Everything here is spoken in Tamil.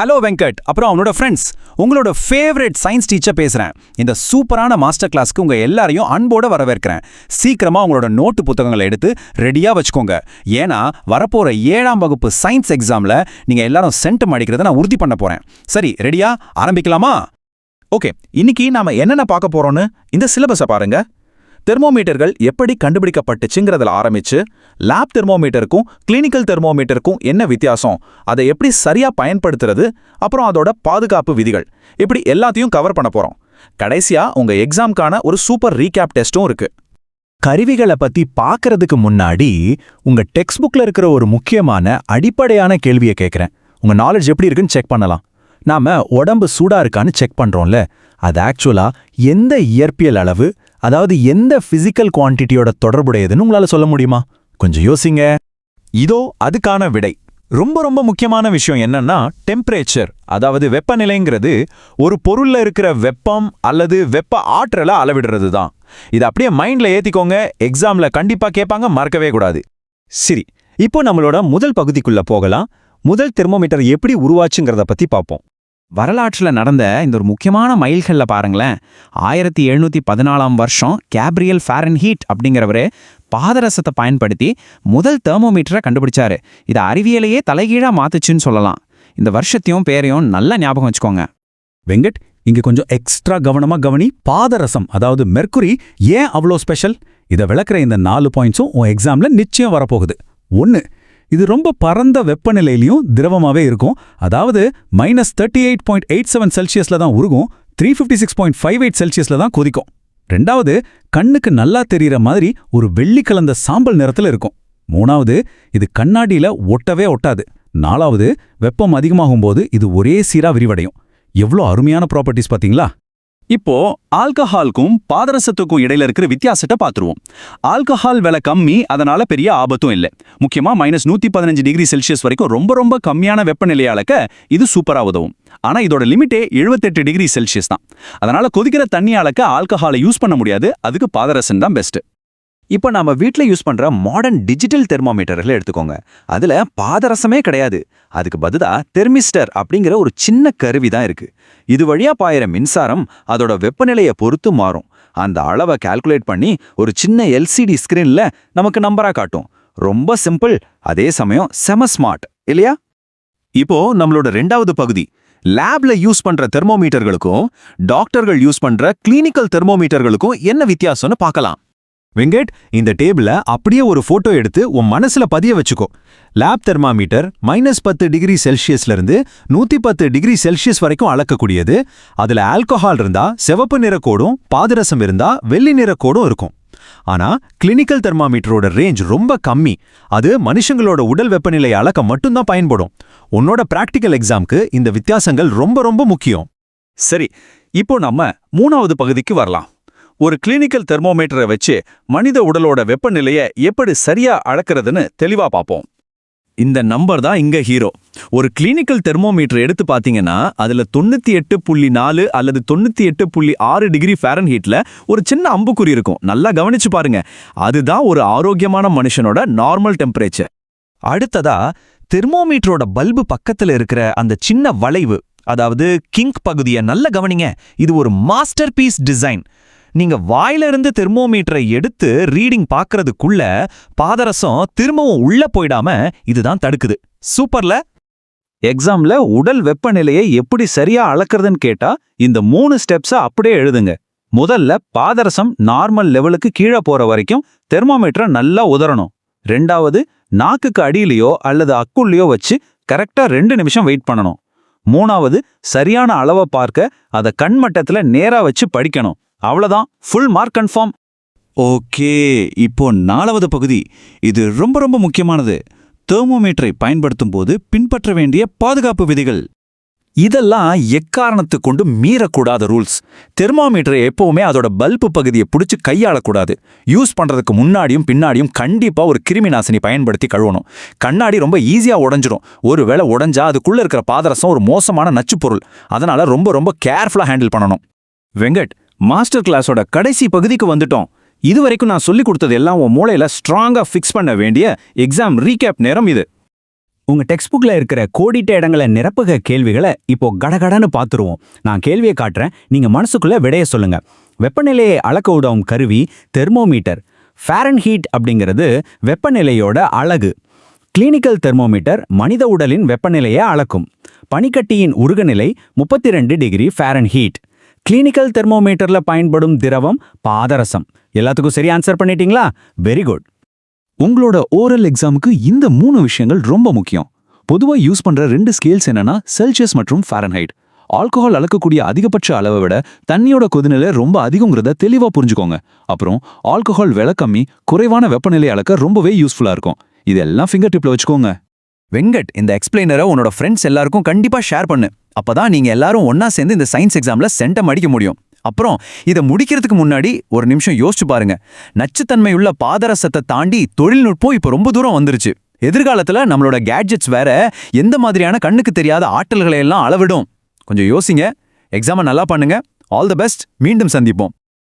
ஹலோ வெங்கட், அப்புறம் அவனோட ஃப்ரெண்ட்ஸ், உங்களோட ஃபேவரட் சயின்ஸ் டீச்சர் பேசுறேன். இந்த சூப்பரான மாஸ்டர் கிளாஸ்க்கு உங்க எல்லாரையும் அன்போட வரவேற்கிறேன். சீக்கிரமா உங்களோட நோட்டு புத்தகங்களை எடுத்து ரெடியா வச்சுக்கோங்க. ஏன்னா வரப்போற 7ஆம் வகுப்பு சயின்ஸ் எக்ஸாம்ல நீங்க எல்லாரும் சென்டம் அடிக்கிறத நான் உறுதி பண்ண போறேன். சரி, ரெடியா? ஆரம்பிக்கலாமா? ஓகே, இன்னைக்கு நாம என்னென்ன பார்க்க போறோம்னு இந்த சிலபஸை பாருங்க. தெர்மோமீட்டர்கள் எப்படி கண்டுபிடிக்கப்பட்டுச்சுங்கிறதுல ஆரம்பிச்சு லேப் தெர்மோமீட்டருக்கும் கிளினிக்கல் தெர்மோமீட்டருக்கும் என்ன வித்தியாசம், அதை எப்படி சரியா பயன்படுத்துறது, அப்புறம் அதோட பாதுகாப்பு விதிகள், இப்படி எல்லாத்தையும் கவர் பண்ண போறோம். கடைசியா உங்க எக்ஸாம்க்கான ஒரு சூப்பர் ரீகேப் டெஸ்டும் இருக்கு. கருவிகளை பத்தி பார்க்கறதுக்கு முன்னாடி உங்க டெக்ஸ்ட் புக்ல இருக்கிற ஒரு முக்கியமான அடிப்படையான கேள்வியை கேட்கிறேன். உங்க நாலேஜ் எப்படி இருக்குன்னு செக் பண்ணலாம். நாம உடம்பு சூடா இருக்கான்னு செக் பண்றோம்ல, அது ஆக்சுவலா எந்த இயற்பியல் அளவு, அதாவது எந்த பிசிக்கல் குவான்டிட்டியோட தொடர்புடையதுன்னு உங்களால சொல்ல முடியுமா? கொஞ்சம் யோசிங்க. இதோ அதுக்கான விடை. ரொம்ப ரொம்ப முக்கியமான விஷயம் என்னன்னா டெம்பரேச்சர், அதாவது வெப்பநிலைங்கிறது ஒரு பொருள்ல இருக்கிற வெப்பம் அல்லது வெப்ப ஆற்றலை அளவிடுறது தான். இது அப்படியே மைண்ட்ல ஏத்திக்கோங்க, எக்ஸாம்ல கண்டிப்பா கேட்பாங்க, மறக்கவே கூடாது. சரி, இப்போ நம்மளோட முதல் பகுதிக்குள்ள போகலாம். முதல் தெர்மோமீட்டர் எப்படி உருவாச்சுங்கிறத பத்தி பார்ப்போம். வரலாற்றில் நடந்த இந்த ஒரு முக்கியமான மைல்கல்ல பாருங்களேன். 1714ஆம் வருஷம் கேப்ரியல் ஃபாரன்ஹீட் அப்படிங்கிறவரு பாதரசத்தை பயன்படுத்தி முதல் தெர்மோமீட்டரை கண்டுபிடிச்சாரு. இது அறிவியலையே தலைகீழா மாத்துச்சுன்னு சொல்லலாம். இந்த வருஷத்தையும் பேரையும் நல்லா ஞாபகம் வச்சுக்கோங்க. வெங்கட், இங்க கொஞ்சம் எக்ஸ்ட்ரா கவனமா கவனி. பாதரசம், அதாவது மெர்க்குரி, ஏன் அவ்வளோ ஸ்பெஷல்? இதை விளக்குற இந்த 4 பாயிண்ட்ஸும் உன் எக்ஸாம்ல நிச்சயம் வரப்போகுது. 1, இது ரொம்ப பரந்த வெப்பநிலையிலையும் திரவமாவே இருக்கும். அதாவது -38.87 செல்சியஸ்ல தான் உருகும், 356.58 செல்சியஸ்ல தான் கொதிக்கும். 2வது, கண்ணுக்கு நல்லா தெரியற மாதிரி ஒரு வெள்ளி கலந்த சாம்பல் நிறத்துல இருக்கும். 3வது, இது கண்ணாடியில ஒட்டவே ஒட்டாது. 4வது, வெப்பம் அதிகமாகும்போது இது ஒரே சீரா விரிவடையும். எவ்வளோ அருமையான ப்ராப்பர்ட்டிஸ் பாத்தீங்களா? இப்போ ஆல்கஹாலுக்கும் பாதரசத்துக்கும் இடையில இருக்கிற வித்தியாசத்தை பார்த்துருவோம். ஆல்கஹால் விலை கம்மி, அதனால பெரிய ஆபத்தும் இல்லை. முக்கியமா -115 டிகிரி செல்சியஸ் வரைக்கும் ரொம்ப ரொம்ப கம்மியான வெப்பநிலையை அளக்க இது சூப்பரா உதவும். ஆனா இதோட லிமிட்டே 78 டிகிரி செல்சியஸ் தான். அதனால கொதிக்கிற தண்ணி அளக்க ஆல்கஹாலை யூஸ் பண்ண முடியாது. அதுக்கு பாதரசம் தான் பெஸ்ட். இப்போ நாம வீட்டில் யூஸ் பண்ற மாடர்ன் டிஜிட்டல் தெர்மோமீட்டர்களை எடுத்துக்கோங்க. அதுல பாதரசமே கிடையாது. அதுக்கு பதிலா தெர்மிஸ்டர் அப்படிங்கிற ஒரு சின்ன கருவி தான் இருக்கு. இது வழியா பாயிற மின்சாரம் அதோட வெப்பநிலையை பொறுத்து மாறும். அந்த அளவை கால்குலேட் பண்ணி ஒரு சின்ன எல்சிடி ஸ்கிரீன்ல நமக்கு நம்பரா காட்டும். ரொம்ப சிம்பிள், அதே சமயம் செம ஸ்மார்ட் இல்லையா? இப்போ நம்மளோட 2வது பகுதி, லேப்ல யூஸ் பண்ற தெர்மோமீட்டர்களுக்கும் டாக்டர்கள் யூஸ் பண்ற கிளினிக்கல் தெர்மோமீட்டர்களுக்கும் என்ன வித்தியாசம்னு பார்க்கலாம். வெங்கட், இந்த டேபிள அப்படியே ஒரு போட்டோ எடுத்து உன் மனசுல பதிய வச்சுக்கோ. லேப் தெர்மாமீட்டர் -10 டிகிரி செல்சியஸ்ல இருந்து 110 டிகிரி செல்சியஸ் வரைக்கும் அளக்கக்கூடியது. அதுல ஆல்கஹால் இருந்தா சிவப்பு நிற கோடும், பாதரசம் இருந்தா வெள்ளி நிற கோடும் இருக்கும். ஆனா கிளினிக்கல் தெர்மாமீட்டரோட ரேஞ்ச் ரொம்ப கம்மி. அது மனுஷங்களோட உடல் வெப்பநிலை அளக்க மட்டும்தான் பயன்படும். உன்னோட பிராக்டிக்கல் எக்ஸாம்க்கு இந்த வித்தியாசங்கள் ரொம்ப ரொம்ப முக்கியம். சரி, இப்போ நம்ம 3வது பகுதிக்கு வரலாம். ஒரு கிளினிக்கல் தெர்மோமீட்டரை வச்சு மனித உடலோட வெப்பநிலையை எப்படி சரியா அளக்கிறதுன்னு தெளிவா பார்ப்போம். இந்த நம்பர் தான் இங்க ஹீரோ. ஒரு கிளினிக்கல் தெர்மோமீட்டர் எடுத்து பார்த்தீங்கன்னா அதுல 98.4 அல்லது 98.6 டிகிரி ஃபாரன்ஹீட்ல ஒரு சின்ன அம்புக்குறி இருக்கும். நல்லா கவனிச்சு பாருங்க. அதுதான் ஒரு ஆரோக்கியமான மனுஷனோட நார்மல் டெம்பரேச்சர். அடுத்ததா தெர்மோமீட்டரோட பல்பு பக்கத்துல இருக்கிற அந்த சின்ன வளைவு, அதாவது கிங்க் பகுதியை நல்ல கவனிங்க. இது ஒரு மாஸ்டர் பீஸ் டிசைன். நீங்க வாயிலிருந்து தெர்மோமீட்டரை எடுத்து ரீடிங் பார்க்கறதுக்குள்ள பாதரசம் திரும்பவும் உள்ள போயிடாம இதுதான் தடுக்குது. சூப்பர்ல? எக்ஸாம்ல உடல் வெப்பநிலையை எப்படி சரியா அளக்கிறதுன்னு கேட்டா இந்த 3 ஸ்டெப்ஸை அப்படியே எழுதுங்க. முதல்ல பாதரசம் நார்மல் லெவலுக்கு கீழே போற வரைக்கும் தெர்மோமீட்டரை நல்லா உதறணும். 2வது, நாக்குக்கு அடியிலையோ அல்லது அக்குள்ளையோ வச்சு கரெக்டா 2 நிமிஷம் வெயிட் பண்ணணும். 3வது, சரியான அளவை பார்க்க அதை கண் மட்டத்துல நேரா வச்சு படிக்கணும். அவ்வளவுதான், ஃபுல் மார்க் கன்ஃபார்ம். ஓகே, இப்போ 4வது பகுதி. இது ரொம்ப ரொம்ப முக்கியமானது. தெர்மோமீட்டரை பயன்படுத்தும் போது பின்பற்ற வேண்டிய பாதுகாப்பு விதிகள். இதெல்லாம் எக்காரணத்து கொண்டு மீறக்கூடாத ரூல்ஸ். தெர்மோமீட்டரை எப்பவுமே அதோட பல்பு பகுதியை பிடிச்சி கையாளக்கூடாது. யூஸ் பண்றதுக்கு முன்னாடியும் பின்னாடியும் கண்டிப்பா ஒரு கிருமி நாசினி பயன்படுத்தி கழுவணும். கண்ணாடி ரொம்ப ஈஸியா உடைஞ்சிரும். ஒருவேளை உடைஞ்சா அதுக்குள்ள இருக்கிற பாதரசம் ஒரு மோசமான நச்சு பொருள். அதனால ரொம்ப ரொம்ப கேர்ஃபுல்லா ஹேண்டில் பண்ணணும். வெங்கட், மாஸ்டர் கிளாஸோட கடைசி பகுதிக்கு வந்துட்டோம். இதுவரைக்கும் நான் சொல்லி கொடுத்தது எல்லாம் உன் மூளையில ஸ்ட்ராங்கா ஃபிக்ஸ் பண்ண வேண்டிய எக்ஸாம் ரீகேப் நேரம் இது. உங்க டெக்ஸ்ட் புக்ல இருக்கிற கோடிட்ட இடங்களை நிரப்புக கேள்விகளை இப்போ கடகடன்னு பார்த்துருவோம். நான் கேள்வியை காட்டுறேன், நீங்க மனசுக்குள்ள விடைய சொல்லுங்க. வெப்பநிலையை அளக்க உதவும் கருவி தெர்மோமீட்டர். ஃபாரன்ஹீட் அப்படிங்கிறது வெப்பநிலையோட அலகு. கிளினிக்கல் தெர்மோமீட்டர் மனித உடலின் வெப்பநிலையை அளக்கும். பனிக்கட்டியின் உருகுநிலை 32 டிகிரி ஃபாரன்ஹீட். கிளினிக்கல் தெர்மோமீட்டர்ல பயன்படும் திரவம் பாதரசம். எல்லாத்துக்கும் சரி ஆன்சர் பண்ணிட்டீங்களா? Very good. உங்களோட ஓரல் எக்ஸாமுக்கு இந்த 3 விஷயங்கள் ரொம்ப முக்கியம். பொதுவா யூஸ் பண்ற 2 ஸ்கேல்ஸ் என்னன்னா செல்சியஸ் மற்றும் ஃபாரன்ஹைட். ஆல்கஹால் அளக்கக்கூடிய அதிகபட்ச அளவை விட தண்ணியோட கொதிநிலை ரொம்ப அதிகங்கிறத தெளிவா புரிஞ்சுக்கோங்க. அப்புறம் ஆல்கஹால் விலை கம்மி, குறைவான வெப்பநிலை அளக்க ரொம்பவே யூஸ்ஃபுல்லா இருக்கும். இதெல்லாம் ஃபிங்கர் டிப்ல வச்சுக்கோங்க. வெங்கட், இந்த எக்ஸ்பிளைனரை உன்னோட ஃப்ரெண்ட்ஸ் எல்லாருக்கும் கண்டிப்பா ஷேர் பண்ணு. அப்பதான் நீங்க எல்லாரும் ஒன்னா சேர்ந்து இந்த சயின்ஸ் எக்ஸாம்ல சென்டம் அடிக்க முடியும். அப்புறம் இதை முடிக்கிறதுக்கு முன்னாடி ஒரு நிமிஷம் யோசிச்சு பாருங்க. நச்சுத்தன்மையுள்ள பாதரசத்தை தாண்டி தொழில்நுட்பம் இப்போ ரொம்ப தூரம் வந்துருச்சு. எதிர்காலத்துல நம்மளோட கேட்ஜெட்ஸ் வேற எந்த மாதிரியான கண்ணுக்கு தெரியாத ஆற்றல்களை எல்லாம் அளவிடும். கொஞ்சம் யோசிங்க. எக்ஸாமை நல்லா பண்ணுங்க. All the best. மீண்டும் சந்திப்போம்.